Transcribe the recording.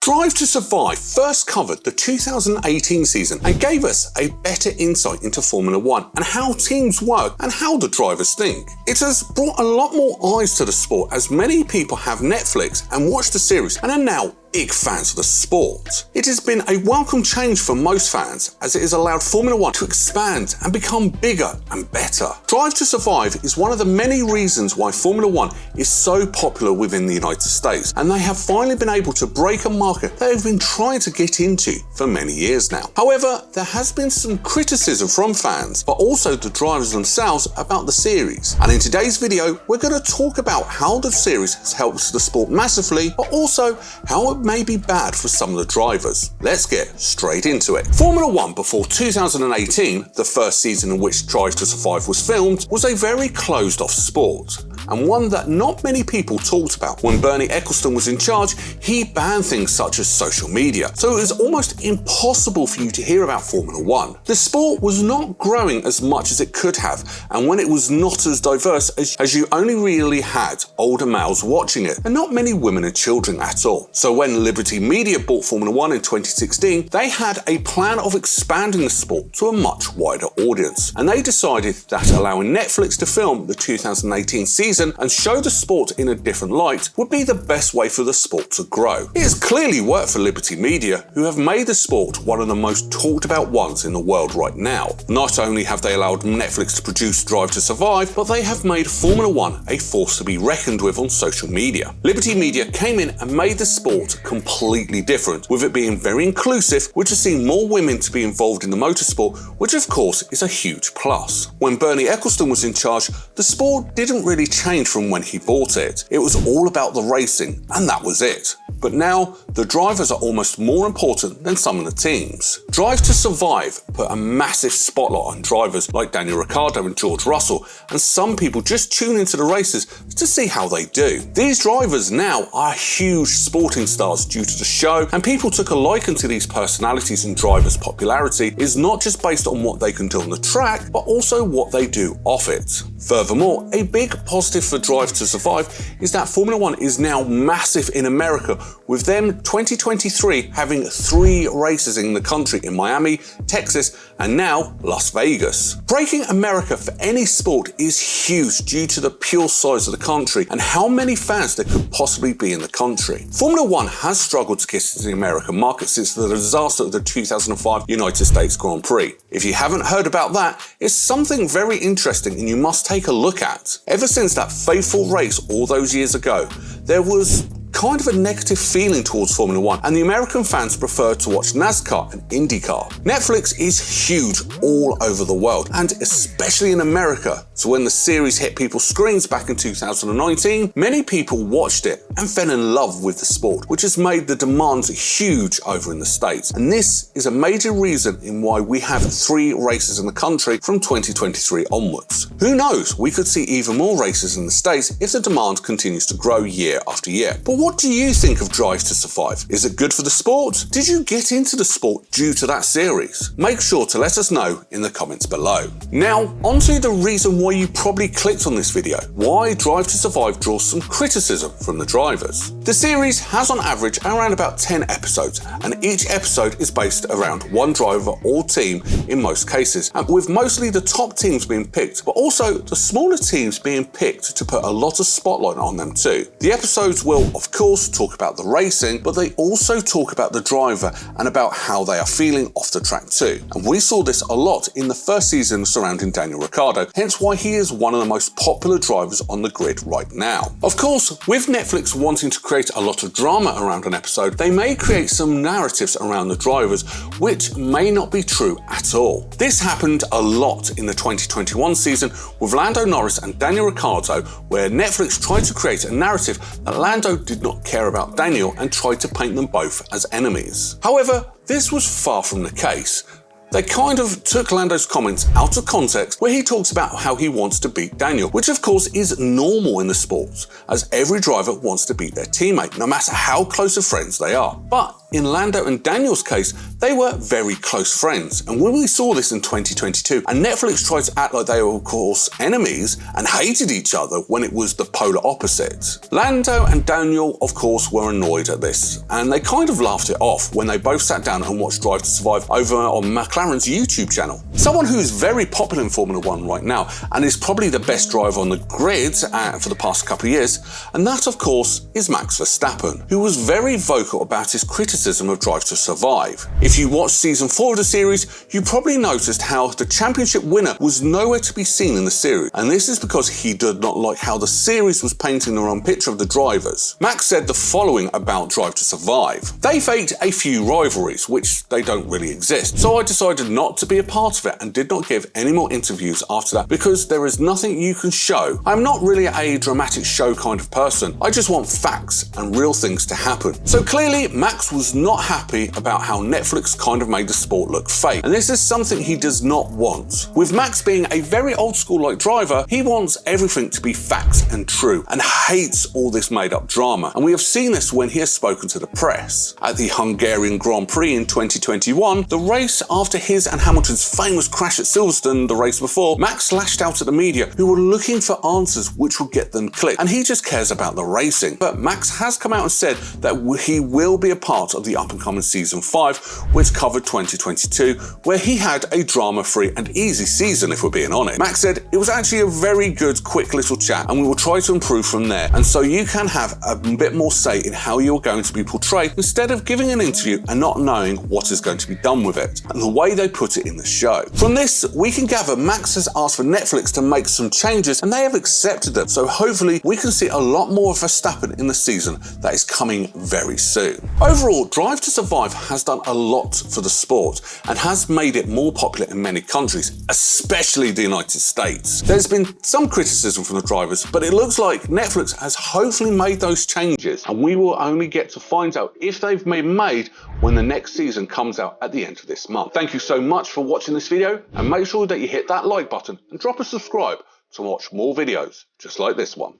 Drive to Survive first covered the 2018 season and gave us a better insight into Formula One and how teams work and how the drivers think. It has brought a lot more eyes to the sport as many people have Netflix and watched the series and are now big fans of the sport. It has been a welcome change for most fans as it has allowed Formula One to expand and become bigger and better. Drive to Survive is one of the many reasons why Formula One is so popular within the United States, and they have finally been able to break a market they have been trying to get into for many years now. However, there has been some criticism from fans, but also the drivers themselves about the series. And in today's video, we're going to talk about how the series has helped the sport massively, but also how it may be bad for some of the drivers. Let's get straight into it. Formula One before 2018, the first season in which Drive to Survive was filmed, was a very closed off sport, and one that not many people talked about. When Bernie Ecclestone was in charge, he banned things such as social media, so it was almost impossible for you to hear about Formula One. The sport was not growing as much as it could have, and when it was not as diverse as you only really had older males watching it, and not many women and children at all. So when Liberty Media bought Formula One in 2016, they had a plan of expanding the sport to a much wider audience, and they decided that allowing Netflix to film the 2018 season and show the sport in a different light would be the best way for the sport to grow. It has clearly worked for Liberty Media, who have made the sport one of the most talked about ones in the world right now. Not only have they allowed Netflix to produce Drive to Survive, but they have made Formula One a force to be reckoned with on social media. Liberty Media came in and made the sport completely different, with it being very inclusive, which has seen more women to be involved in the motorsport, which of course is a huge plus. When Bernie Ecclestone was in charge, the sport didn't really change from when he bought it. It was all about the racing, and that was it. But now, the drivers are almost more important than some of the teams. Drive to Survive put a massive spotlight on drivers like Daniel Ricciardo and George Russell, and some people just tune into the races to see how they do. These drivers now are huge sporting stars due to the show, and people took a liking to these personalities, and drivers' popularity is not just based on what they can do on the track, but also what they do off it. Furthermore, a big positive for Drive to Survive is that Formula One is now massive in America, with them 2023 having 3 races in the country in Miami, Texas, and now Las Vegas. Breaking America for any sport is huge due to the pure size of the country and how many fans there could possibly be in the country. Formula One has struggled to get into the American market since the disaster of the 2005 United States Grand Prix. If you haven't heard about that, it's something very interesting and you must take a look at. Ever since that fateful race all those years ago, there was kind of a negative feeling towards Formula One, and the American fans prefer to watch NASCAR and IndyCar. Netflix is huge all over the world, and especially in America. So when the series hit people's screens back in 2019, many people watched it and fell in love with the sport, which has made the demands huge over in the States. And this is a major reason in why we have 3 races in the country from 2023 onwards. Who knows, we could see even more races in the States if the demand continues to grow year after year. But what do you think of Drive to Survive? Is it good for the sport? Did you get into the sport due to that series? Make sure to let us know in the comments below. Now, onto the reason why you probably clicked on this video. Why Drive to Survive draws some criticism from the drivers. The series has on average around about 10 episodes, and each episode is based around one driver or team in most cases, and with mostly the top teams being picked, but also the smaller teams being picked to put a lot of spotlight on them too. The episodes will, of course, talk about the racing, but they also talk about the driver and about how they are feeling off the track too. And we saw this a lot in the first season surrounding Daniel Ricciardo, hence why he is one of the most popular drivers on the grid right now. Of course, with Netflix wanting to create a lot of drama around an episode, they may create some narratives around the drivers, which may not be true at all. This happened a lot in the 2021 season with Lando Norris and Daniel Ricciardo, where Netflix tried to create a narrative that Lando did not care about Daniel and tried to paint them both as enemies. However, this was far from the case. They kind of took Lando's comments out of context, where he talks about how he wants to beat Daniel, which of course is normal in the sport, as every driver wants to beat their teammate, no matter how close of friends they are. But in Lando and Daniel's case, they were very close friends, and when we saw this in 2022, and Netflix tried to act like they were of course enemies and hated each other when it was the polar opposite. Lando and Daniel of course were annoyed at this, and they kind of laughed it off when they both sat down and watched Drive to Survive over on McLaren's YouTube channel. Someone who's very popular in Formula 1 right now, and is probably the best driver on the grid for the past couple of years, and that of course is Max Verstappen, who was very vocal about his criticism of Drive to Survive. If you watched season 4 of the series, you probably noticed how the championship winner was nowhere to be seen in the series, and this is because he did not like how the series was painting the wrong picture of the drivers. Max said the following about Drive to Survive: "They faked a few rivalries, which they don't really exist, so I decided not to be a part of it and did not give any more interviews after that because there is nothing you can show. I'm not really a dramatic show kind of person. I just want facts and real things to happen." So clearly Max was not happy about how Netflix kind of made the sport look fake, and this is something he does not want. With Max being a very old school like driver, he wants everything to be facts and true, and hates all this made up drama, and we have seen this when he has spoken to the press. At the Hungarian Grand Prix in 2021, the race after his and Hamilton's famous crash at Silverstone the race before, Max lashed out at the media who were looking for answers which would get them clicked, and he just cares about the racing. But Max has come out and said that he will be a part of the up-and-coming season 5, which covered 2022, where he had a drama-free and easy season, if we're being honest. Max said, "It was actually a very good, quick little chat, and we will try to improve from there, and so you can have a bit more say in how you're going to be portrayed, instead of giving an interview and not knowing what is going to be done with it," and the way they put it in the show. From this, we can gather Max has asked for Netflix to make some changes, and they have accepted them, so hopefully we can see a lot more of Verstappen in the season that is coming very soon. Overall, Drive to Survive has done a lot for the sport and has made it more popular in many countries, especially the United States. There's been some criticism from the drivers, but it looks like Netflix has hopefully made those changes, and we will only get to find out if they've been made when the next season comes out at the end of this month. Thank you so much for watching this video, and make sure that you hit that like button and drop a subscribe to watch more videos just like this one.